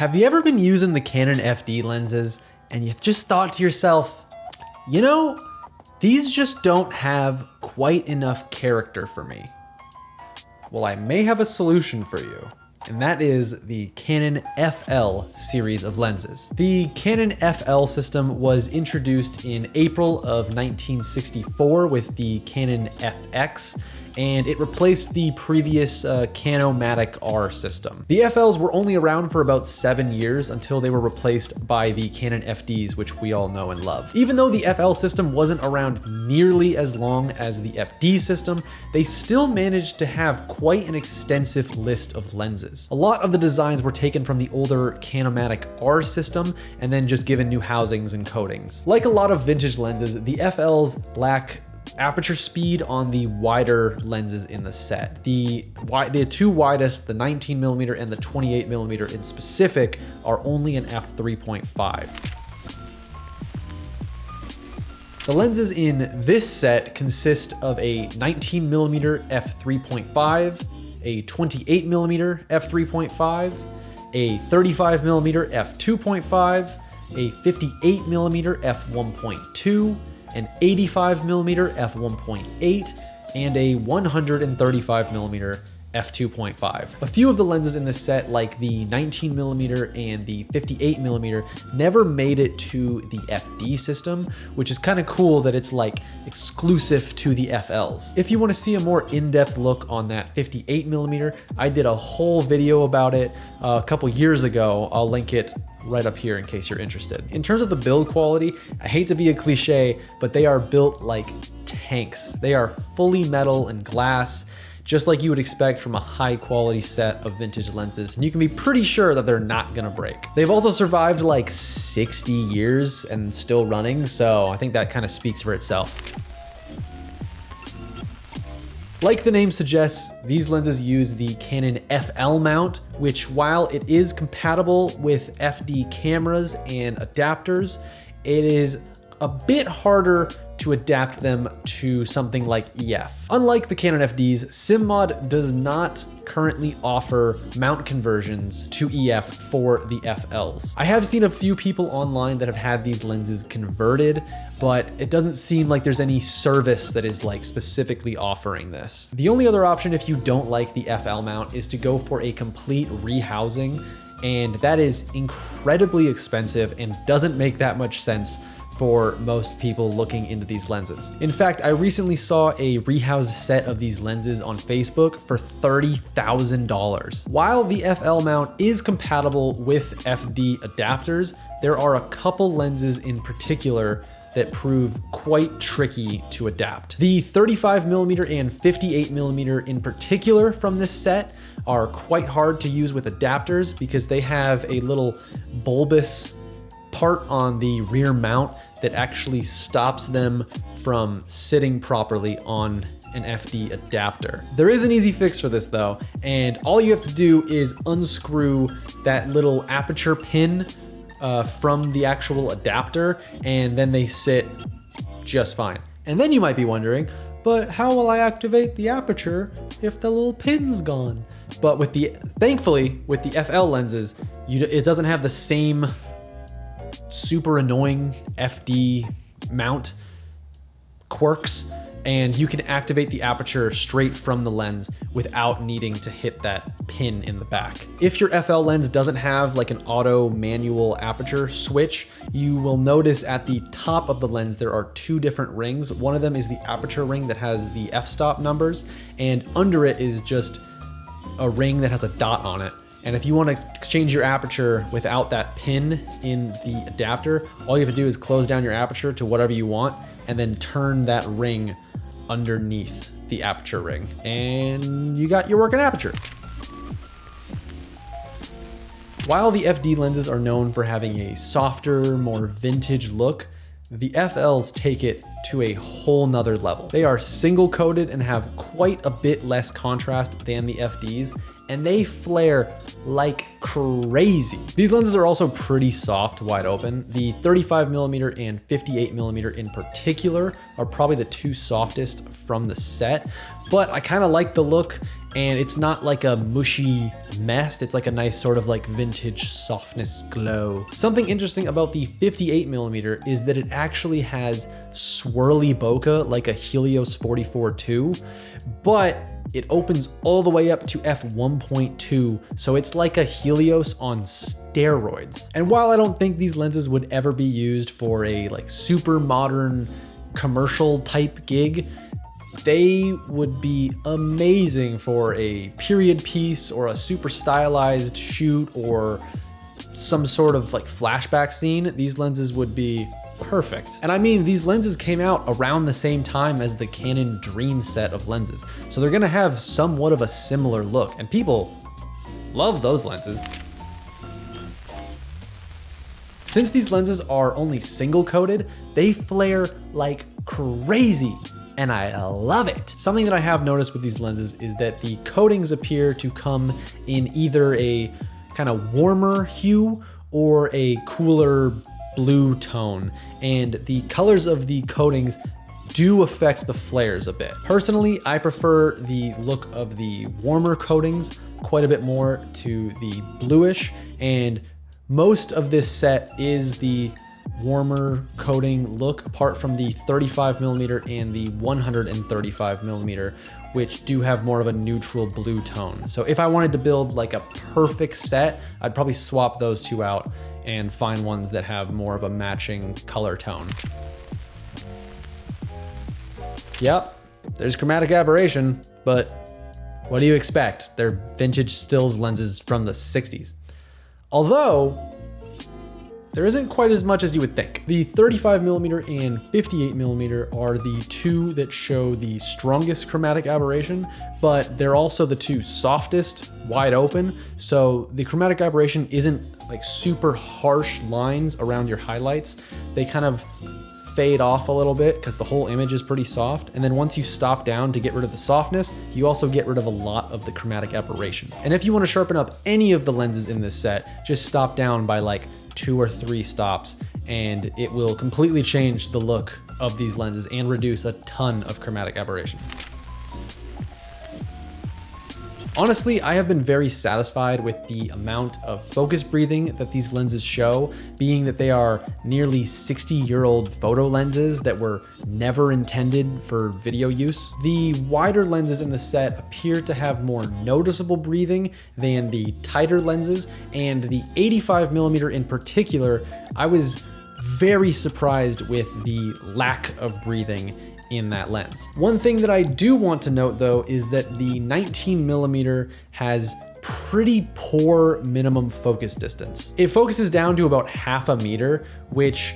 Have you ever been using the Canon FD lenses and you just thought to yourself, you know, these just don't have quite enough character for me? Well, I may have a solution for you, and that is the Canon FL series of lenses. The Canon FL system was introduced in April of 1964 with the Canon FX, and it replaced the previous Chromatic R system. The FLs were only around for about 7 years until they were replaced by the Canon FDs, which we all know and love. Even though the FL system wasn't around nearly as long as the FD system, they still managed to have quite an extensive list of lenses. A lot of the designs were taken from the older Chromatic R system and then just given new housings and coatings. Like a lot of vintage lenses, the FLs lack aperture speed on the wider lenses in the set. The two widest, the 19mm and the 28mm in specific, are only an f3.5. The lenses in this set consist of a 19mm f3.5, a 28mm f3.5, a 35mm f2.5, a 58mm f1.2, an 85mm f1.8, and a 135mm f2.5. A few of the lenses in this set, like the 19mm and the 58mm, never made it to the FD system, which is kind of cool that it's like exclusive to the FLs. If you want to see a more in-depth look on that 58mm, I did a whole video about it a couple years ago. I'll link it right up here in case you're interested. In terms of the build quality, I hate to be a cliche, but they are built like tanks. They are fully metal and glass, just like you would expect from a high quality set of vintage lenses, and you can be pretty sure that they're not gonna break. They've also survived like 60 years and still running, so I think that kind of speaks for itself. Like the name suggests, these lenses use the Canon FL mount, which while it is compatible with FD cameras and adapters, it is a bit harder to adapt them to something like EF. Unlike the Canon FDs, SimMod does not currently offer mount conversions to EF for the FLs. I have seen a few people online that have had these lenses converted, but it doesn't seem like there's any service that is like specifically offering this. The only other option if you don't like the FL mount is to go for a complete rehousing, and that is incredibly expensive and doesn't make that much sense for most people looking into these lenses. In fact, I recently saw a rehoused set of these lenses on Facebook for $30,000. While the FL mount is compatible with FD adapters, there are a couple lenses in particular that prove quite tricky to adapt. The 35mm and 58mm in particular from this set are quite hard to use with adapters because they have a little bulbous part on the rear mount that actually stops them from sitting properly on an FD adapter. There is an easy fix for this though, and all you have to do is unscrew that little aperture pin from the actual adapter, and then they sit just fine. And then you might be wondering, but how will I activate the aperture if the little pin's gone? But thankfully, with the FL lenses, it doesn't have the same super annoying FD mount quirks, and you can activate the aperture straight from the lens without needing to hit that pin in the back. If your FL lens doesn't have like an auto manual aperture switch, you will notice at the top of the lens there are two different rings. One of them is the aperture ring that has the f-stop numbers, and under it is just a ring that has a dot on it. And if you want to change your aperture without that pin in the adapter, all you have to do is close down your aperture to whatever you want and then turn that ring underneath the aperture ring, and you got your working aperture. While the FD lenses are known for having a softer, more vintage look, the FLs take it to a whole nother level. They are single coated and have quite a bit less contrast than the FDs, and they flare like crazy. These lenses are also pretty soft wide open. The 35mm and 58mm in particular are probably the two softest from the set, but I kind of like the look, and it's not like a mushy mess. It's like a nice sort of like vintage softness glow. Something interesting about the 58mm is that it actually has swirly bokeh like a Helios 44-2, but it opens all the way up to f1.2, so it's like a Helios on steroids. And while I don't think these lenses would ever be used for a like super modern commercial type gig, they would be amazing for a period piece or a super stylized shoot or some sort of like flashback scene. These lenses would be perfect. And I mean, these lenses came out around the same time as the Canon Dream set of lenses, so they're gonna have somewhat of a similar look, and people love those lenses. Since these lenses are only single coated, they flare like crazy, and I love it. Something that I have noticed with these lenses is that the coatings appear to come in either a kind of warmer hue or a cooler blue tone, and the colors of the coatings do affect the flares a bit. Personally, I prefer the look of the warmer coatings quite a bit more to the bluish, and most of this set is the warmer coating look, apart from the 35mm and the 135mm, which do have more of a neutral blue tone. So if I wanted to build like a perfect set, I'd probably swap those two out and find ones that have more of a matching color tone. Yep, there's Chromatic Aberration, but what do you expect? They're vintage stills lenses from the 60s. Although, there isn't quite as much as you would think. The 35mm and 58mm are the two that show the strongest chromatic aberration, but they're also the two softest wide open. So the chromatic aberration isn't like super harsh lines around your highlights. They kind of fade off a little bit because the whole image is pretty soft. And then once you stop down to get rid of the softness, you also get rid of a lot of the chromatic aberration. And if you want to sharpen up any of the lenses in this set, just stop down by like 2 or 3 stops, and it will completely change the look of these lenses and reduce a ton of chromatic aberration. Honestly, I have been very satisfied with the amount of focus breathing that these lenses show, being that they are nearly 60-year-old photo lenses that were never intended for video use. The wider lenses in the set appear to have more noticeable breathing than the tighter lenses, and the 85mm in particular, I was very surprised with the lack of breathing in that lens. One thing that I do want to note though is that the 19mm has pretty poor minimum focus distance. It focuses down to about 1/2 meter, which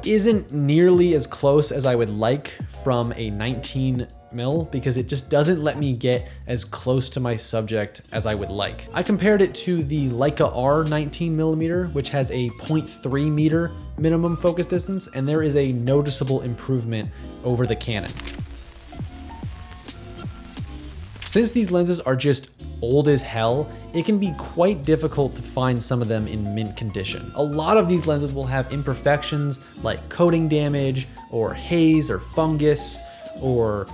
isn't nearly as close as I would like from a 19mm, because it just doesn't let me get as close to my subject as I would like. I compared it to the Leica R 19mm, which has a 0.3 meter minimum focus distance, and there is a noticeable improvement over the Canon. Since these lenses are just old as hell, it can be quite difficult to find some of them in mint condition. A lot of these lenses will have imperfections like coating damage or haze or fungus or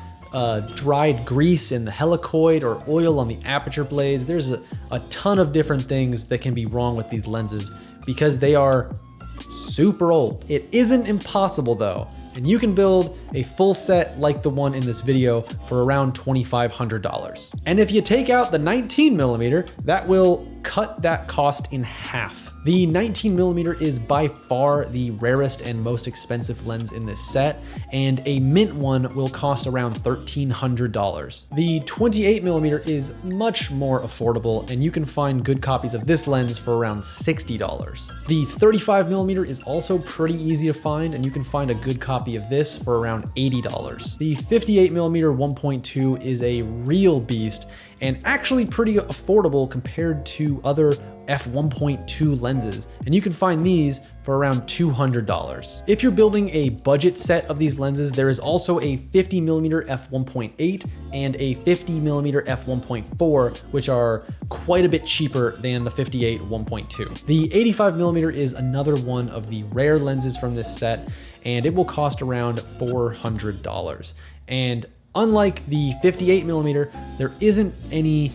dried grease in the helicoid or oil on the aperture blades. There's a ton of different things that can be wrong with these lenses because they are super old. It isn't impossible though, and you can build a full set like the one in this video for around $2,500. And if you take out the 19mm, that will cut that cost in half. The 19mm is by far the rarest and most expensive lens in this set, and a mint one will cost around $1,300. The 28mm is much more affordable, and you can find good copies of this lens for around $60. The 35mm is also pretty easy to find, and you can find a good copy of this for around $80. The 58mm 1.2 is a real beast, and actually pretty affordable compared to other f1.2 lenses, and you can find these for around $200. If you're building a budget set of these lenses, there is also a 50mm f1.8 and a 50mm f1.4, which are quite a bit cheaper than the 58 1.2. The 85mm is another one of the rare lenses from this set, and it will cost around $400. And Unlike the 58mm, there isn't any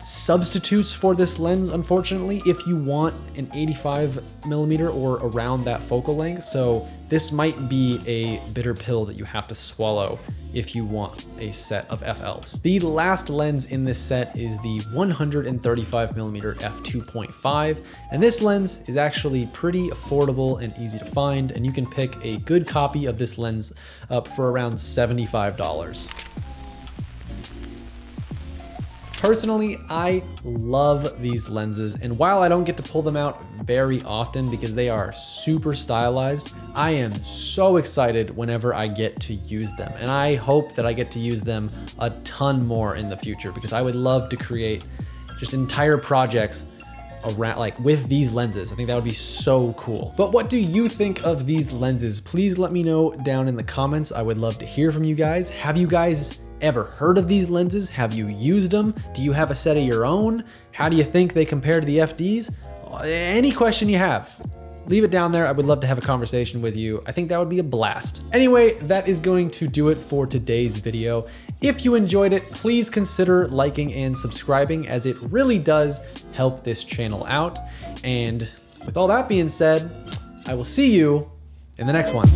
substitutes for this lens, unfortunately, if you want an 85mm or around that focal length. So this might be a bitter pill that you have to swallow if you want a set of FLs. The last lens in this set is the 135mm f2.5, and this lens is actually pretty affordable and easy to find, and you can pick a good copy of this lens up for around $75. Personally, I love these lenses, and while I don't get to pull them out very often because they are super stylized, I am so excited whenever I get to use them. And I hope that I get to use them a ton more in the future, because I would love to create just entire projects around, like, with these lenses. I think that would be so cool. But what do you think of these lenses? Please let me know down in the comments. I would love to hear from you guys. Have you guys ever heard of these lenses? Have you used them? Do you have a set of your own? How do you think they compare to the FDs? Any question you have, leave it down there. I would love to have a conversation with you. I think that would be a blast. Anyway, that is going to do it for today's video. If you enjoyed it, please consider liking and subscribing, as it really does help this channel out. And with all that being said, I will see you in the next one.